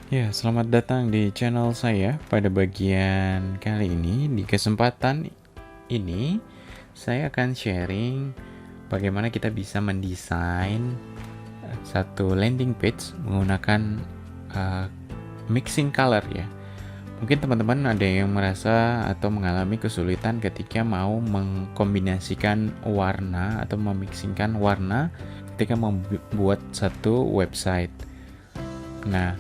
Ya, selamat datang di channel saya. Pada bagian kali ini, di kesempatan ini, saya akan sharing bagaimana kita bisa mendesain satu landing page menggunakan uh, mixing color ya. Mungkin teman-teman ada yang merasa atau mengalami kesulitan ketika mau mengkombinasikan warna atau memixingkan warna ketika membuat satu website. Nah,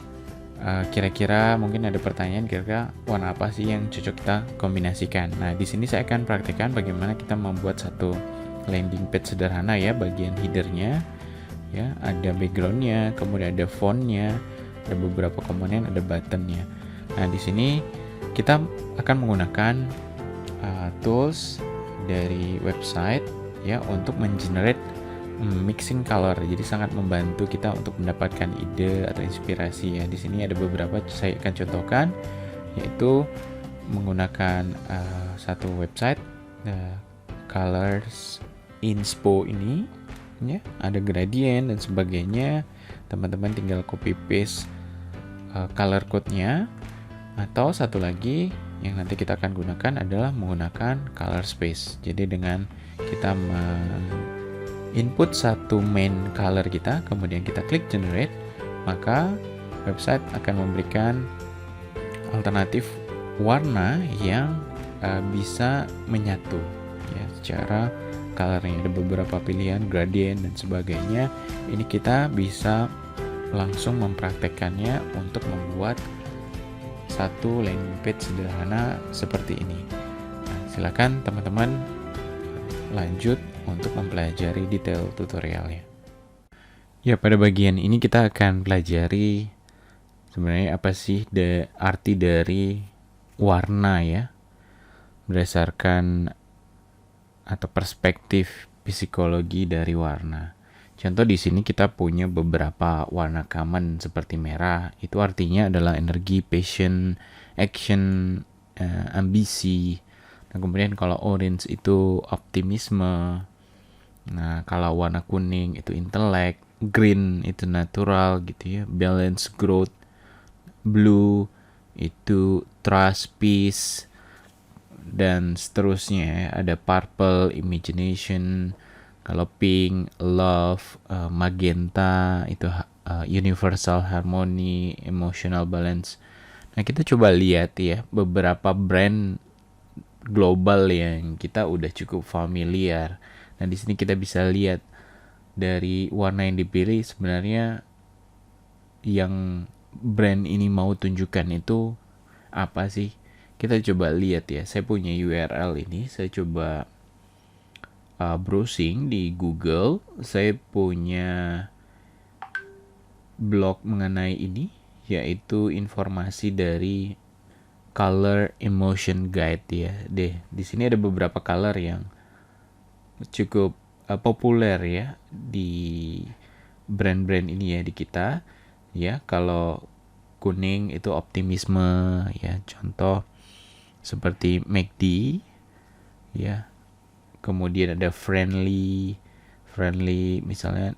kira-kira mungkin ada pertanyaan kira-kira warna apa sih yang cocok kita kombinasikan. Nah, di sini saya akan praktekkan bagaimana kita membuat satu landing page sederhana ya, bagian headernya ya, ada backgroundnya, kemudian ada fontnya, ada beberapa komponen, ada buttonnya. Nah, di sini kita akan menggunakan tools dari website ya untuk mengenerate mixing color, jadi sangat membantu kita untuk mendapatkan ide atau inspirasi ya. Di sini ada beberapa saya akan contohkan, yaitu menggunakan satu website Colors Inspo ini ya, ada gradient dan sebagainya. Teman-teman tinggal copy paste color code-nya, atau satu lagi yang nanti kita akan gunakan adalah menggunakan color space. Jadi dengan kita input satu main color kita, kemudian kita klik generate, maka website akan memberikan alternatif warna yang bisa menyatu ya secara colornya. Ada beberapa pilihan gradient dan sebagainya. Ini kita bisa langsung mempraktekkannya untuk membuat satu landing page sederhana seperti ini. Nah, silakan teman-teman lanjut untuk mempelajari detail tutorialnya. Ya, pada bagian ini kita akan pelajari sebenarnya apa sih arti dari warna ya, berdasarkan atau perspektif psikologi dari warna. Contoh di sini kita punya beberapa warna common seperti merah, itu artinya adalah energi, passion, action, ambisi. Nah, kemudian kalau orange itu optimisme. Nah, kalau warna kuning itu intelek, green itu natural gitu ya, balance, growth, blue itu trust, peace, dan seterusnya. Ada purple, imagination, kalau pink, love, magenta itu universal harmony, emotional balance. Nah, kita coba lihat ya beberapa brand global yang kita udah cukup familiar. Nah, di sini kita bisa lihat dari warna yang dipilih sebenarnya yang brand ini mau tunjukkan itu apa sih. Kita coba lihat ya. Saya punya URL ini, saya coba browsing di Google. Saya punya blog mengenai ini, yaitu informasi dari Color Emotion Guide ya. Di sini ada beberapa color yang cukup populer ya di brand-brand ini ya di kita ya. Kalau kuning itu optimisme ya, contoh seperti McD ya. Kemudian ada friendly misalnya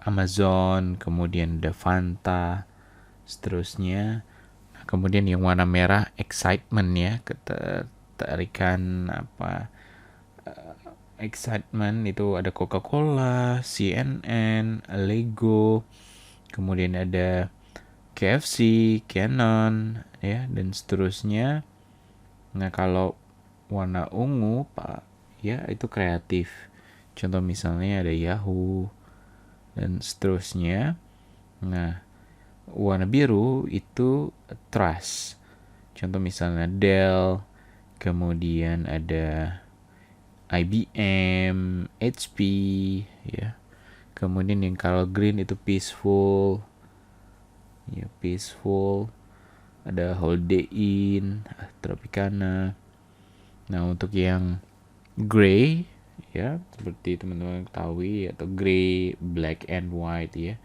Amazon, kemudian ada Fanta, seterusnya. Nah, kemudian yang warna merah excitement ya, ketertarikan apa, excitement itu ada Coca-Cola, CNN, Lego, kemudian ada KFC, Canon ya, dan seterusnya. Nah, kalau warna ungu Pak ya itu kreatif. Contoh misalnya ada Yahoo dan seterusnya. Nah, warna biru itu trust. Contoh misalnya Dell, kemudian ada IBM, HP ya. Kemudian yang kalau green itu peaceful. Ya, peaceful. Ada Holiday Inn, Tropicana. Nah, untuk yang gray ya, seperti teman-teman ketahui, atau gray, black and white ya.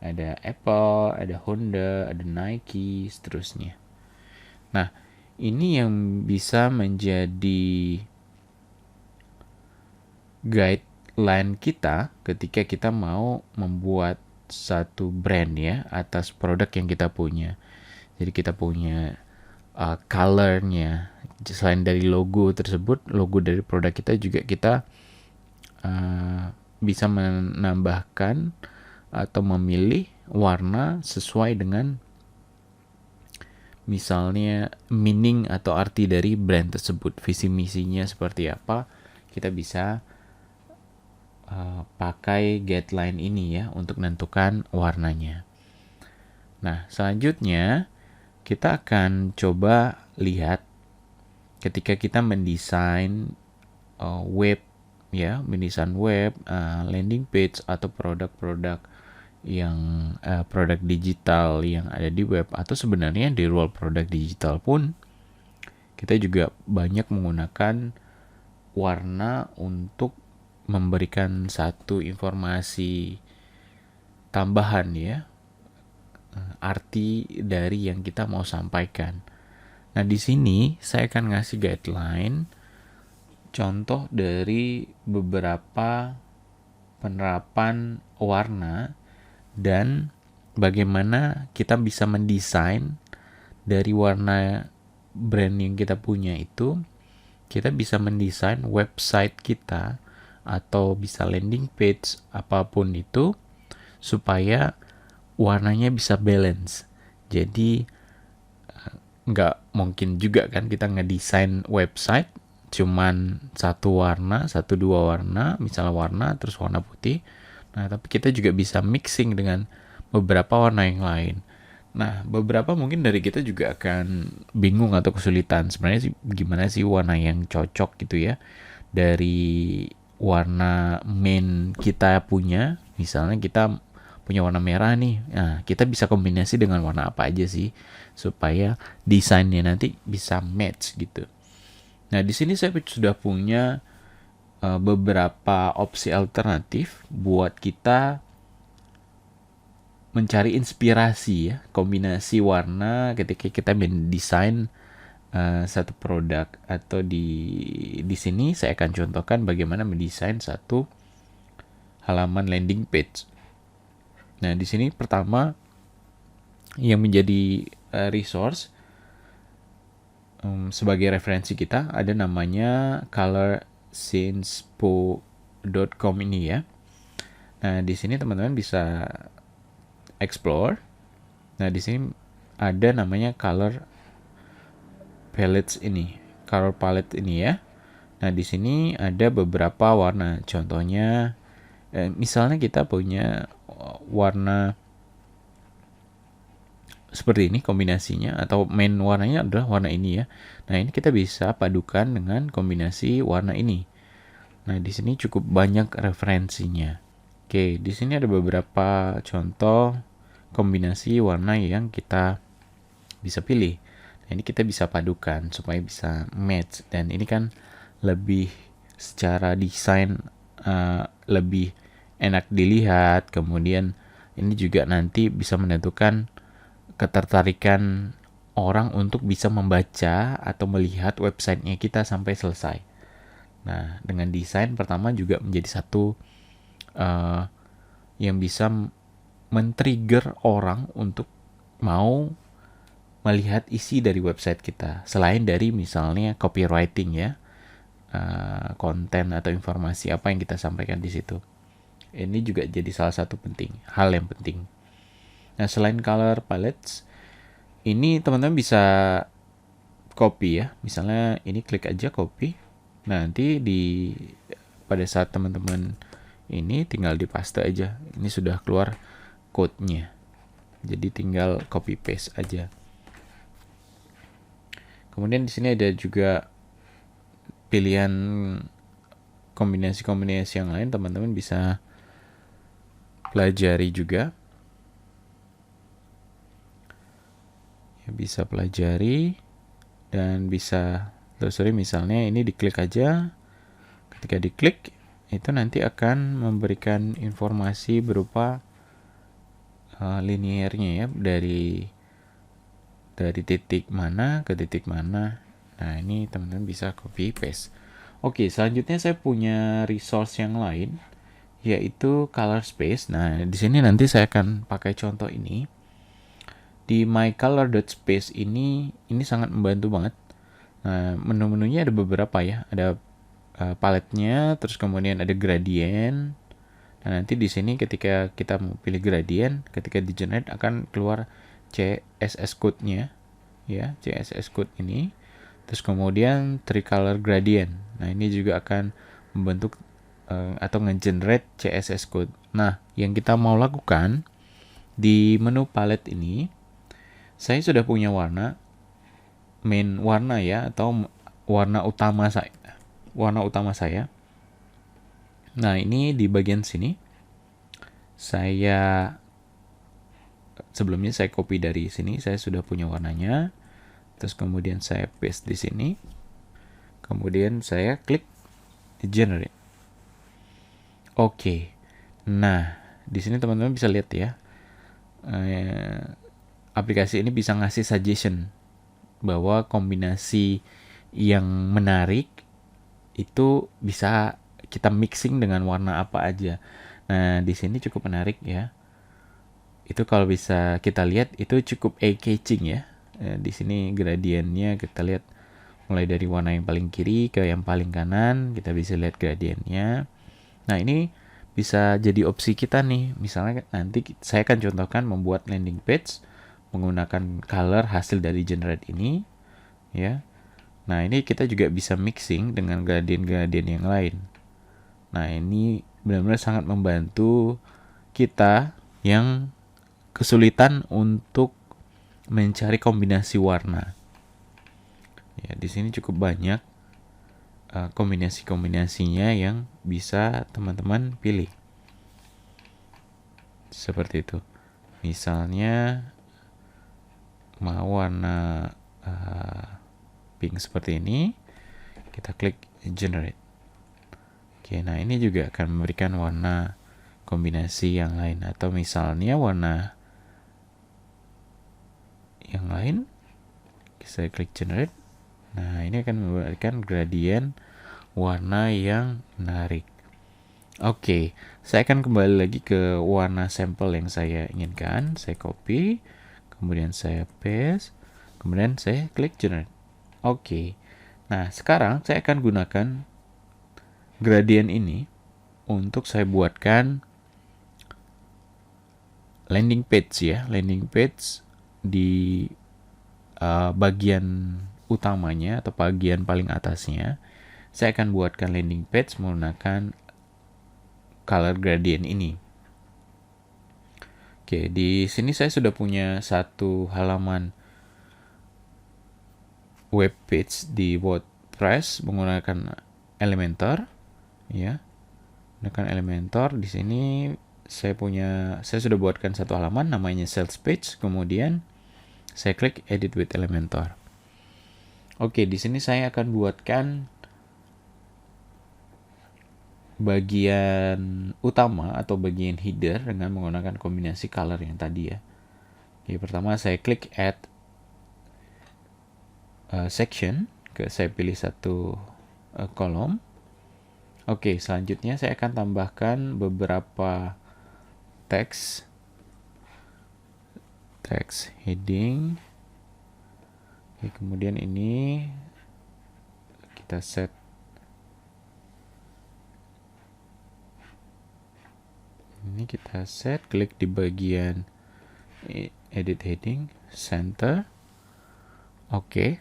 Ada Apple, ada Honda, ada Nike, seterusnya. Nah, ini yang bisa menjadi guideline kita ketika kita mau membuat satu brand ya atas produk yang kita punya. Jadi kita punya color-nya. Selain dari logo tersebut, logo dari produk kita juga kita bisa menambahkan atau memilih warna sesuai dengan misalnya meaning atau arti dari brand tersebut, visi misinya seperti apa, kita bisa pakai guideline ini ya untuk menentukan warnanya. Nah, selanjutnya kita akan coba lihat ketika kita mendesain web ya, mendesain web, landing page atau produk-produk yang produk digital yang ada di web, atau sebenarnya di luar produk digital pun kita juga banyak menggunakan warna untuk memberikan satu informasi tambahan ya, arti dari yang kita mau sampaikan. Nah, di sini saya akan ngasih guideline contoh dari beberapa penerapan warna dan bagaimana kita bisa mendesain dari warna brand yang kita punya itu, kita bisa mendesain website kita atau bisa landing page apapun itu supaya warnanya bisa balance. Jadi nggak mungkin juga kan kita ngedesain website cuman satu warna, satu dua warna, misalnya warna terus warna putih. Nah, tapi kita juga bisa mixing dengan beberapa warna yang lain. Nah, beberapa mungkin dari kita juga akan bingung atau kesulitan. Sebenarnya sih gimana sih warna yang cocok gitu ya. Dari warna main kita punya, misalnya kita punya warna merah nih. Nah, kita bisa kombinasi dengan warna apa aja sih supaya desainnya nanti bisa match gitu. Nah, di sini saya sudah punya beberapa opsi alternatif buat kita mencari inspirasi ya, kombinasi warna ketika kita mendesain satu produk, atau di sini saya akan contohkan bagaimana mendesain satu halaman landing page. Nah, di sini pertama yang menjadi resource sebagai referensi kita ada namanya colorsinspo.com ini ya. Nah, di sini teman-teman bisa explore. Nah, di sini ada namanya color palette ini ya. Nah, di sini ada beberapa warna. Contohnya misalnya kita punya warna seperti ini kombinasinya, atau main warnanya adalah warna ini ya. Nah, ini kita bisa padukan dengan kombinasi warna ini. Nah, di sini cukup banyak referensinya. Oke, di sini ada beberapa contoh kombinasi warna yang kita bisa pilih. Nah, ini kita bisa padukan supaya bisa match, dan ini kan lebih secara desain lebih enak dilihat. Kemudian ini juga nanti bisa menentukan ketertarikan orang untuk bisa membaca atau melihat websitenya kita sampai selesai. Nah, dengan desain pertama juga menjadi satu yang bisa men-trigger orang untuk mau melihat isi dari website kita. Selain dari misalnya copywriting ya, konten atau informasi apa yang kita sampaikan di situ. Ini juga jadi salah satu hal yang penting. Nah, selain color palettes, ini teman-teman bisa copy ya. Misalnya ini klik aja copy. Nah, nanti pada saat teman-teman ini tinggal di paste aja. Ini sudah keluar code-nya. Jadi tinggal copy paste aja. Kemudian di sini ada juga pilihan kombinasi-kombinasi yang lain, teman-teman bisa pelajari juga. Ya, bisa pelajari dan bisa telusuri. Misalnya ini diklik aja. Ketika diklik itu nanti akan memberikan informasi berupa linearnya ya, dari titik mana ke titik mana. Nah, ini teman-teman bisa copy paste. Oke, selanjutnya saya punya resource yang lain yaitu color space. Nah, di sini nanti saya akan pakai contoh ini. Di mycolor.space ini sangat membantu banget. Nah, menu-menunya ada beberapa ya. Ada paletnya, terus kemudian ada gradient. Nah, nanti di sini ketika kita mau pilih gradient, ketika di generate akan keluar CSS code-nya ya, CSS code ini. Terus kemudian tricolor gradient. Nah, ini juga akan membentuk atau nge-generate CSS code. Nah, yang kita mau lakukan di menu palette ini, saya sudah punya warna main warna ya, atau warna utama saya. Nah, ini di bagian sini sebelumnya saya copy dari sini, saya sudah punya warnanya. Terus kemudian saya paste di sini. Kemudian saya klik generate. Oke. Nah, di sini teman-teman bisa lihat ya. Aplikasi ini bisa ngasih suggestion bahwa kombinasi yang menarik itu bisa kita mixing dengan warna apa aja. Nah, di sini cukup menarik ya. Itu kalau bisa kita lihat itu cukup eye-catching ya. Di sini gradiennya kita lihat mulai dari warna yang paling kiri ke yang paling kanan, kita bisa lihat gradiennya. Nah, ini bisa jadi opsi kita nih. Misalnya nanti saya akan contohkan membuat landing page menggunakan color hasil dari generate ini ya. Nah, ini kita juga bisa mixing dengan gradien-gradien yang lain. Nah, ini benar-benar sangat membantu kita yang kesulitan untuk mencari kombinasi warna. Ya, di sini cukup banyak kombinasi-kombinasinya yang bisa teman-teman pilih. Seperti itu. Misalnya mau warna pink seperti ini, kita klik generate. Oke, nah ini juga akan memberikan warna kombinasi yang lain, atau misalnya warna yang lain, saya klik generate. Nah, ini akan memberikan gradien warna yang menarik. Oke, saya akan kembali lagi ke warna sampel yang saya inginkan. Saya copy, kemudian saya paste, kemudian saya klik generate. Oke, nah sekarang saya akan gunakan gradien ini untuk saya buatkan landing page ya. Landing page di bagian utamanya atau bagian paling atasnya, saya akan buatkan landing page menggunakan color gradient ini. Oke, di sini saya sudah punya satu halaman web page di WordPress menggunakan Elementor, ya. Menggunakan Elementor. Di sini saya sudah buatkan satu halaman namanya sales page, kemudian saya klik edit with Elementor. Oke, di sini saya akan buatkan bagian utama atau bagian header dengan menggunakan kombinasi color yang tadi ya. Oke, pertama saya klik add section, saya pilih satu kolom. Oke, selanjutnya saya akan tambahkan beberapa teks heading. Oke, kemudian ini kita set klik di bagian edit heading, center. Oke.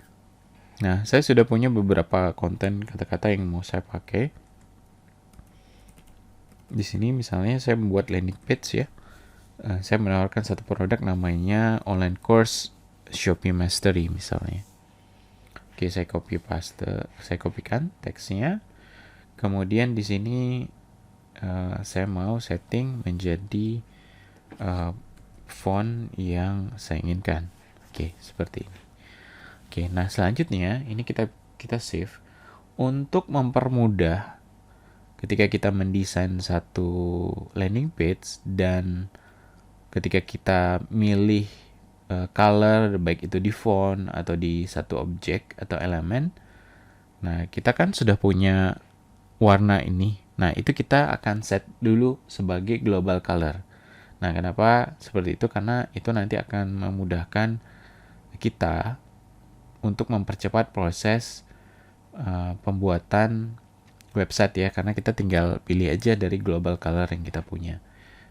Nah, saya sudah punya beberapa konten kata-kata yang mau saya pakai. Di sini misalnya saya membuat landing page ya. Saya menawarkan satu produk namanya online course Shopee Mastery misalnya. Oke, saya kopikan teksnya. Kemudian di sini saya mau setting menjadi font yang saya inginkan. Oke, seperti ini. Oke, nah selanjutnya ini kita save untuk mempermudah ketika kita mendesain satu landing page dan ketika kita milih color baik itu di font atau di satu objek atau elemen. Nah, kita kan sudah punya warna ini Nah, itu kita akan set dulu sebagai global color. Nah, kenapa seperti itu? Karena itu nanti akan memudahkan kita untuk mempercepat proses pembuatan website ya, karena kita tinggal pilih aja dari global color yang kita punya.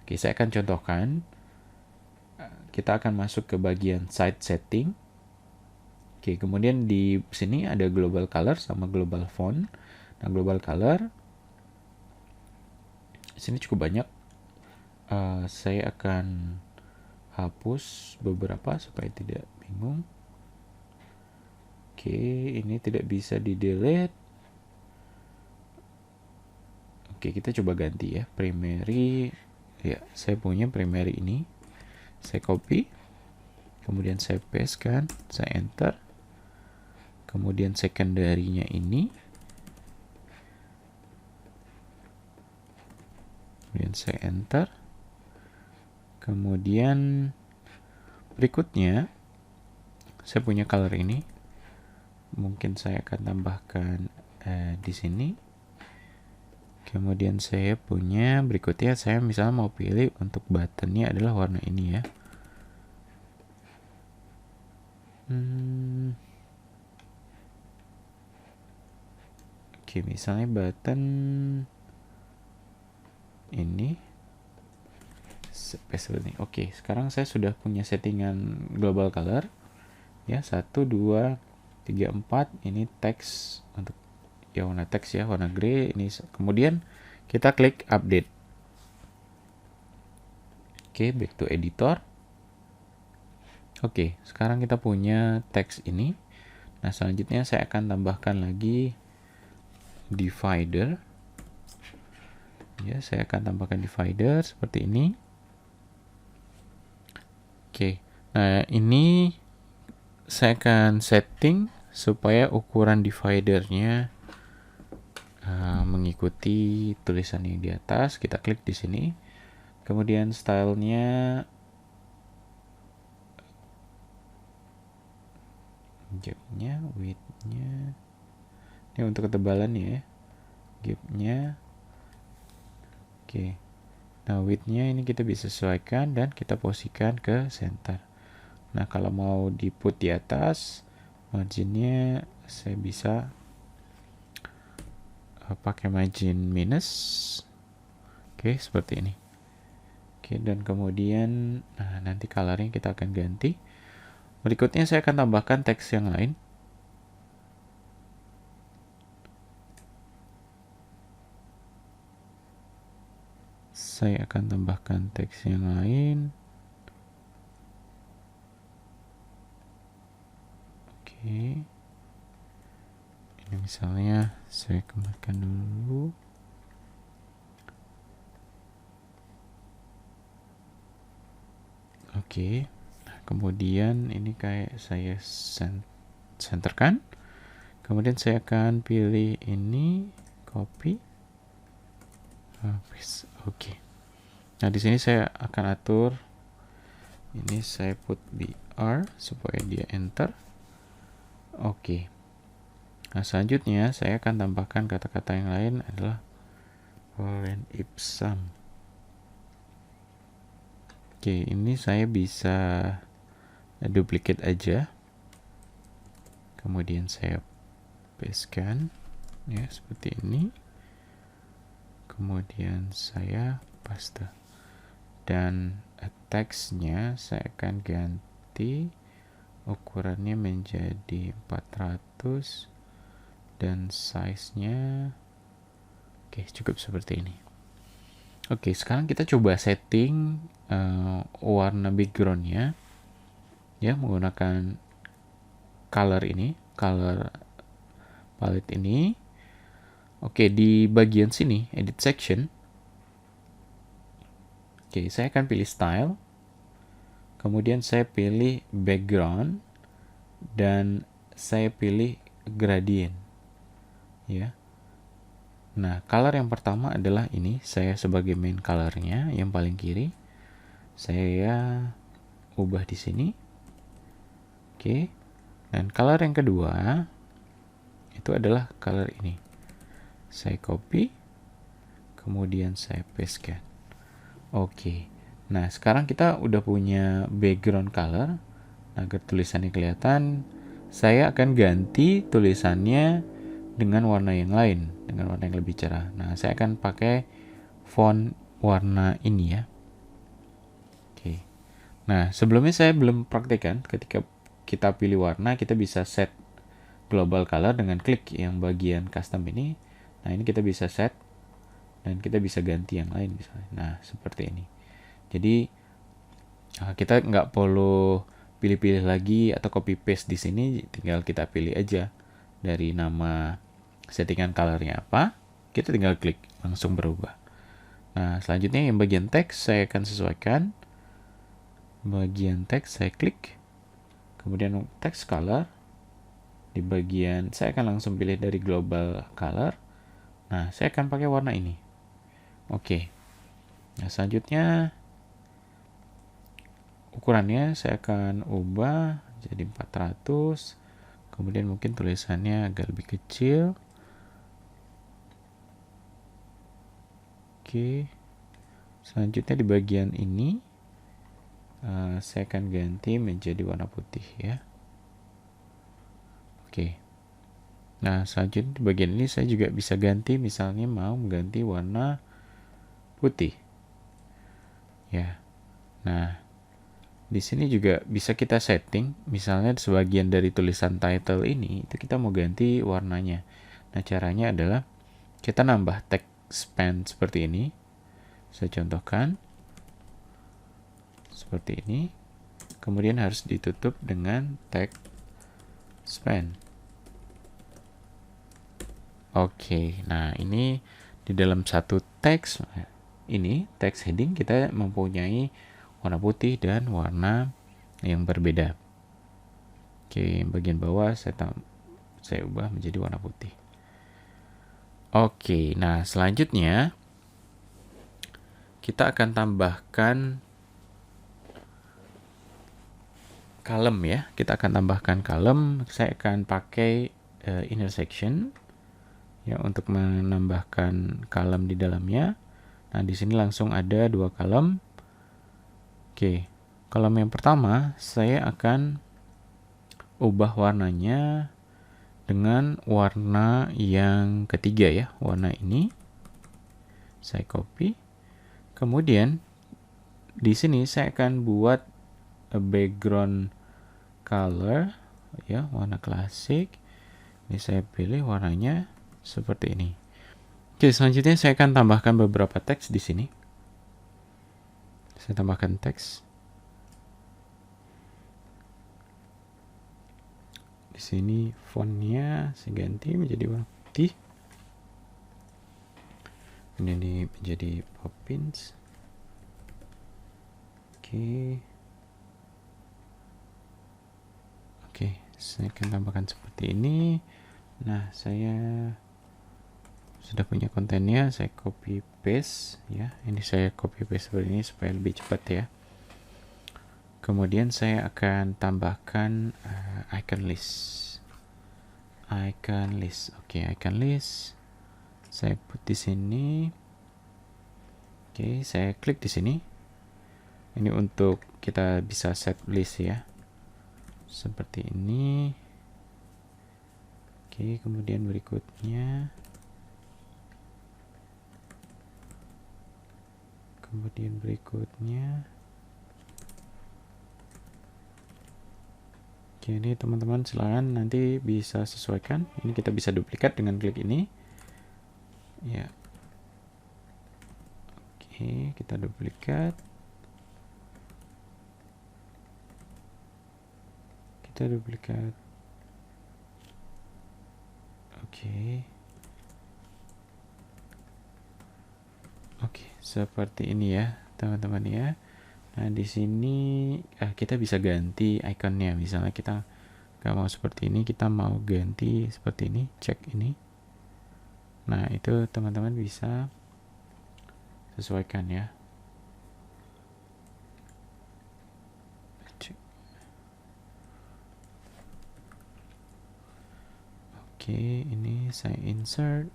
Oke, saya akan contohkan. Kita akan masuk ke bagian site setting. Oke, kemudian di sini ada global color sama global font. Nah, global color sini cukup banyak. Saya akan hapus beberapa supaya tidak bingung. Oke, ini tidak bisa di delete. Oke, kita coba ganti ya. Primary, ya saya punya primary ini. Saya copy, kemudian saya paste kan, saya enter. Kemudian secondary-nya ini, kemudian saya enter. Kemudian berikutnya saya punya color ini, mungkin saya akan tambahkan di sini. Kemudian saya punya berikutnya, saya misalnya mau pilih untuk buttonnya adalah warna ini ya. Oke, misalnya button ini seperti ini. Oke, sekarang saya sudah punya settingan global color ya, 1, 2, 3, 4. Ini teks untuk ya warna teks ya, warna grey ini. Kemudian kita klik update. Oke, back to editor. Oke, sekarang kita punya teks ini. Nah, selanjutnya saya akan tambahkan lagi divider. Ya, saya akan tambahkan divider seperti ini. Oke, nah ini saya akan setting supaya ukuran dividernya mengikuti tulisan yang di atas. Kita klik di sini. Kemudian stylenya gapnya, widthnya. Ini untuk ketebalan ya. Gapnya. Oke. Nah, widthnya ini kita bisa sesuaikan dan kita posisikan ke center. Nah, kalau mau di put di atas, marginnya saya bisa pakai margin minus. Oke, seperti ini. Oke, dan kemudian nah, nanti colornya kita akan ganti. Berikutnya saya akan tambahkan teks yang lain. Saya akan tambahkan teks yang lain. Oke. Ini misalnya saya kembalikan dulu. Oke. Nah, kemudian ini kayak saya centerkan. Kemudian saya akan pilih ini, copy. Oke. Nah, di sini saya akan atur ini, saya put BR supaya dia enter. Oke. Nah, selanjutnya saya akan tambahkan kata-kata yang lain adalah Oren Ipsam. Oke, ini saya bisa duplicate aja. Kemudian saya pastekan ya seperti ini. Kemudian saya paste. Dan teksnya saya akan ganti ukurannya menjadi 400 dan size-nya oke, cukup seperti ini. Oke, sekarang kita coba setting warna backgroundnya ya, menggunakan color ini, color palette ini. Oke, di bagian sini edit section. Oke, saya akan pilih style. Kemudian saya pilih background dan saya pilih gradient. Ya. Nah, color yang pertama adalah ini, saya sebagai main colornya yang paling kiri. Saya ubah di sini. Oke. Dan color yang kedua itu adalah color ini. Saya copy. kemudian saya pastekan. Oke. Nah, sekarang kita udah punya background color. Agar tulisannya kelihatan, saya akan ganti tulisannya dengan warna yang lain, dengan warna yang lebih cerah. Nah, saya akan pakai font warna ini ya. Oke. Nah, sebelumnya saya belum praktekkan. Ketika kita pilih warna, kita bisa set global color dengan klik yang bagian custom ini. Nah, ini kita bisa set dan kita bisa ganti yang lain misalnya. Nah, seperti ini. Jadi kita nggak perlu pilih-pilih lagi atau copy paste di sini, tinggal kita pilih aja dari nama settingan colornya apa, kita tinggal klik langsung berubah. Nah, selanjutnya yang bagian teks saya akan sesuaikan. Bagian teks saya klik, kemudian text color di bagian saya akan langsung pilih dari global color. Nah, saya akan pakai warna ini. Oke. Nah, selanjutnya ukurannya saya akan ubah jadi 400, kemudian mungkin tulisannya agak lebih kecil. Oke, selanjutnya di bagian ini saya akan ganti menjadi warna putih ya. Oke, nah selanjutnya di bagian ini saya juga bisa ganti, misalnya mau mengganti warna putih ya. Nah, di sini juga bisa kita setting, misalnya sebagian dari tulisan title ini itu kita mau ganti warnanya. Nah, caranya adalah kita nambah text span seperti ini. Saya contohkan seperti ini. Kemudian harus ditutup dengan text span. Oke, nah ini di dalam satu teks ini, text heading, kita mempunyai warna putih dan warna yang berbeda. Oke, bagian bawah saya ubah menjadi warna putih. Oke, nah selanjutnya kita akan tambahkan column ya. Kita akan tambahkan column. Saya akan pakai intersection ya untuk menambahkan column di dalamnya. Nah, di sini langsung ada 2 column. Oke, column yang pertama saya akan ubah warnanya dengan warna yang ketiga ya, warna ini. Saya copy. Kemudian di sini saya akan buat a background color ya, warna klasik. Ini saya pilih warnanya seperti ini. Oke, selanjutnya saya akan tambahkan beberapa teks di sini. Saya tambahkan teks. Di sini fontnya saya ganti menjadi warna putih. Ini menjadi Poppins. Oke, saya akan tambahkan seperti ini. Nah, saya sudah punya kontennya, saya copy paste ya. Ini saya copy paste seperti ini supaya lebih cepat ya. Kemudian saya akan tambahkan icon list. Oke, icon list. Saya put di sini. Oke, saya klik di sini. Ini untuk kita bisa set list ya. Seperti ini. Oke, kemudian berikutnya. Oke, ini teman-teman silakan nanti bisa sesuaikan. Ini kita bisa duplikat dengan klik ini. Ya. Oke, kita duplikat. Oke, seperti ini ya, teman-teman ya. Nah, di sini kita bisa ganti ikonnya. Misalnya kita nggak mau seperti ini, kita mau ganti seperti ini, cek ini. Nah, itu teman-teman bisa sesuaikan ya. Oke, ini saya insert.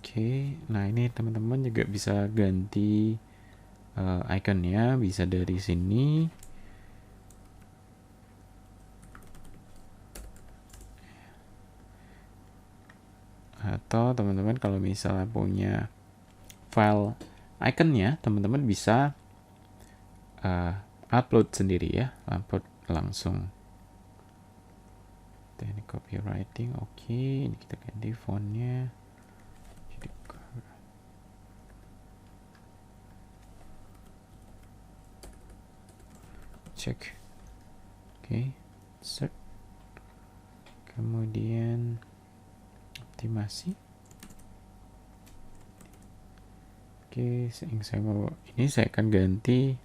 Oke, nah ini teman-teman juga bisa ganti ikonnya, bisa dari sini. Atau teman-teman kalau misalnya punya file ikonnya, teman-teman bisa upload sendiri ya, upload langsung. Ini copywriting, oke. Ini kita ganti fontnya. Jadi cek, oke, search, kemudian optimasi. Oke, saya mau ini saya akan ganti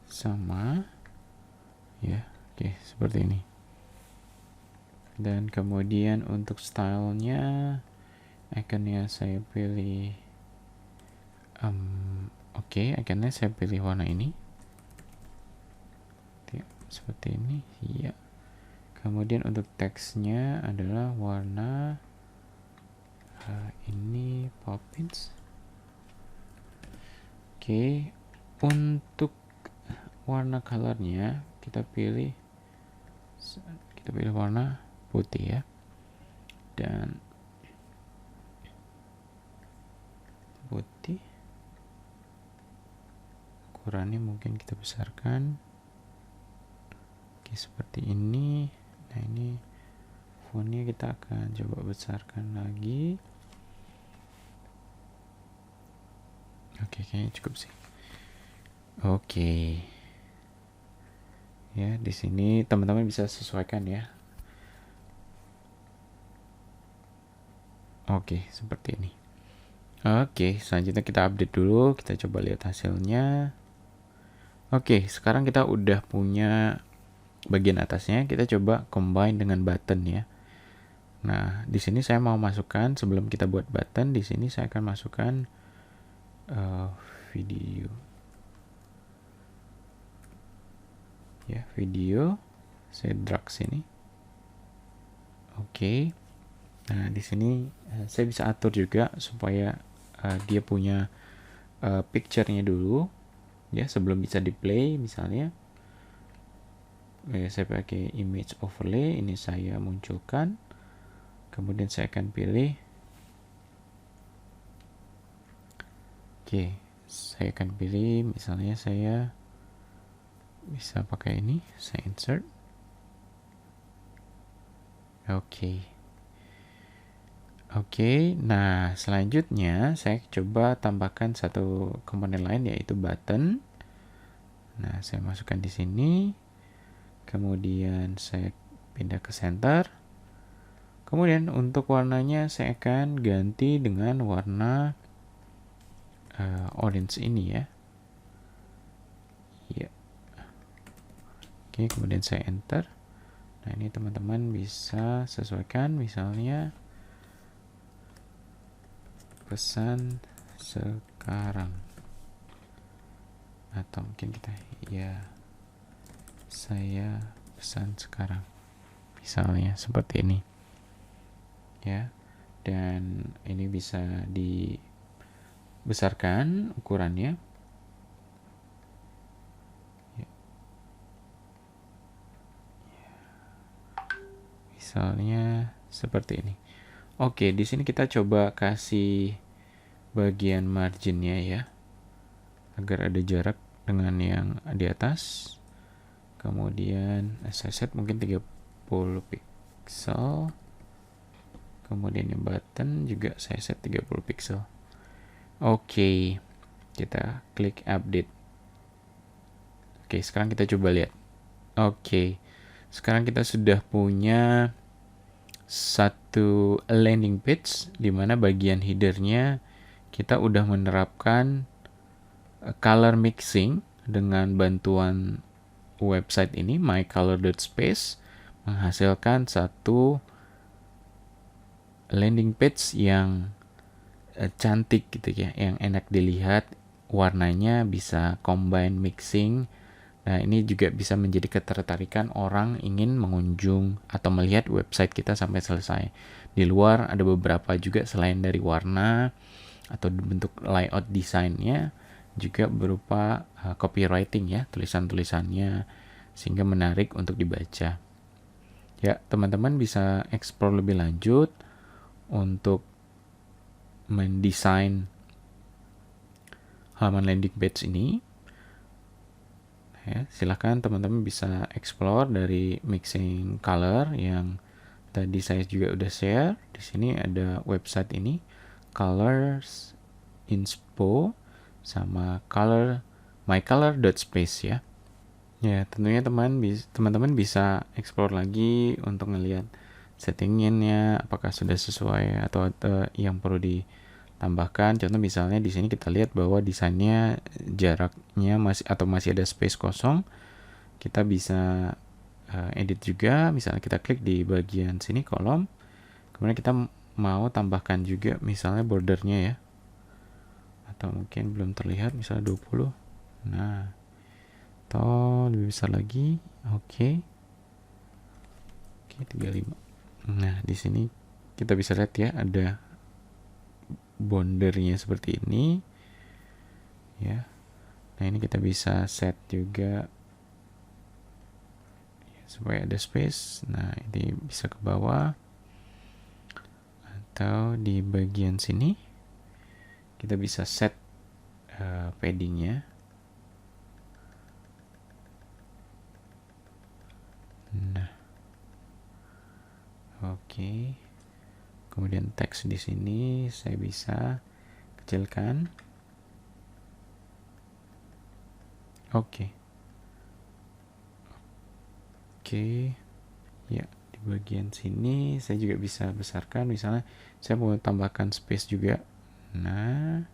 sama ya, oke, seperti ini. Dan kemudian untuk stylenya, ikonnya saya pilih oke, ikonnya saya pilih warna ini seperti ini ya. Kemudian untuk teksnya adalah warna ini Poppins. Oke, untuk warna colornya kita pilih warna putih ya, dan putih ukurannya mungkin kita besarkan. Oke, seperti ini. Nah, ini fontnya kita akan coba besarkan lagi. Oke, kayaknya cukup sih. Oke. Ya, di sini teman-teman bisa sesuaikan ya. Oke, seperti ini. Oke, selanjutnya kita update dulu, kita coba lihat hasilnya. Oke, sekarang kita udah punya bagian atasnya, kita coba combine dengan button ya. Nah, di sini saya mau masukkan, sebelum kita buat button, di sini saya akan masukkan video. Ya, video. Saya drag sini. Oke. Nah, di sini saya bisa atur juga supaya dia punya picture-nya dulu ya sebelum bisa di play misalnya. Saya pakai image overlay, ini saya munculkan. Kemudian saya akan pilih. Oke, saya akan pilih misalnya saya bisa pakai ini, saya insert. Oke, nah selanjutnya saya coba tambahkan satu komponen lain yaitu button. Nah, saya masukkan di sini. Kemudian saya pindah ke center. Kemudian untuk warnanya saya akan ganti dengan warna orange ini ya. Ya. Oke, kemudian saya enter. Nah, ini teman-teman bisa sesuaikan misalnya pesan sekarang. Atau mungkin kita ya saya pesan sekarang. Misalnya seperti ini. Ya. Dan ini bisa dibesarkan ukurannya. Ya. Misalnya seperti ini. Oke, di sini kita coba kasih bagian marginnya ya, agar ada jarak dengan yang di atas. Kemudian saya set mungkin 30 pixel. Kemudian yang button juga saya set 30 pixel. Oke, kita klik update. Oke, sekarang kita coba lihat. Oke, sekarang kita sudah punya satu landing page di mana bagian headernya kita udah menerapkan color mixing dengan bantuan website ini mycolor.space, menghasilkan satu landing page yang cantik gitu ya, yang enak dilihat, warnanya bisa combine mixing Nah, ini juga bisa menjadi ketertarikan orang ingin mengunjung atau melihat website kita sampai selesai. Di luar ada beberapa juga selain dari warna atau bentuk layout desainnya, juga berupa copywriting ya, tulisan-tulisannya, sehingga menarik untuk dibaca. Ya, teman-teman bisa explore lebih lanjut untuk mendesain halaman landing page ini. Ya, silahkan teman-teman bisa explore dari mixing color yang tadi saya juga udah share. Di sini ada website ini, Colors Inspo sama mycolor.space ya. Ya, tentunya teman-teman bisa explore lagi untuk ngelihat settingnya apakah sudah sesuai atau yang perlu ditambahkan. Contoh misalnya di sini kita lihat bahwa desainnya jaraknya masih ada space kosong. Kita bisa edit juga, misalnya kita klik di bagian sini kolom. Kemudian kita mau tambahkan juga misalnya bordernya ya. Atau mungkin belum terlihat misalnya 20. Nah, atau lebih besar lagi. Oke, 35. Nah, di sini kita bisa lihat ya ada bordernya seperti ini ya. Nah, ini kita bisa set juga ya, supaya ada space. Nah, ini bisa ke bawah atau di bagian sini kita bisa set paddingnya. Nah, oke. Kemudian teks di sini saya bisa kecilkan. Oke. Ya, di bagian sini saya juga bisa besarkan. Misalnya saya mau tambahkan space juga. Nah,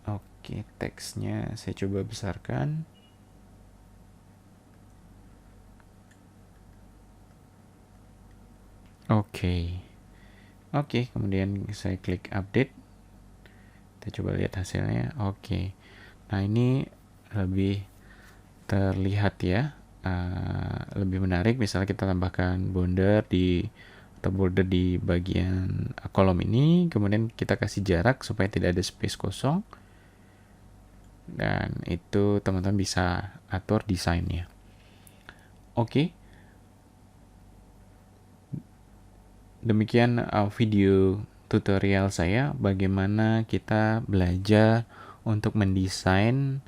oke, teksnya saya coba besarkan. Oke, kemudian saya klik update. Kita coba lihat hasilnya. Oke. Nah, ini lebih terlihat ya, lebih menarik. Misalnya kita tambahkan border di bagian kolom ini, kemudian kita kasih jarak supaya tidak ada space kosong, dan itu teman-teman bisa atur desainnya. Oke. Demikian video tutorial saya bagaimana kita belajar untuk mendesain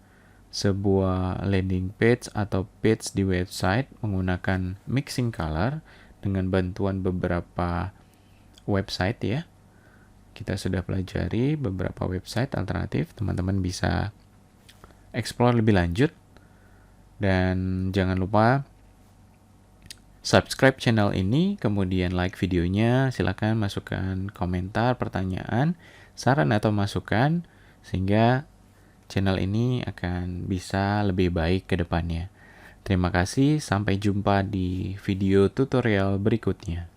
sebuah landing page atau page di website menggunakan mixing color dengan bantuan beberapa website ya. Kita sudah pelajari beberapa website alternatif, teman-teman bisa explore lebih lanjut, dan jangan lupa subscribe channel ini, kemudian like videonya, silakan masukkan komentar, pertanyaan, saran atau masukan, sehingga channel ini akan bisa lebih baik ke depannya. Terima kasih, sampai jumpa di video tutorial berikutnya.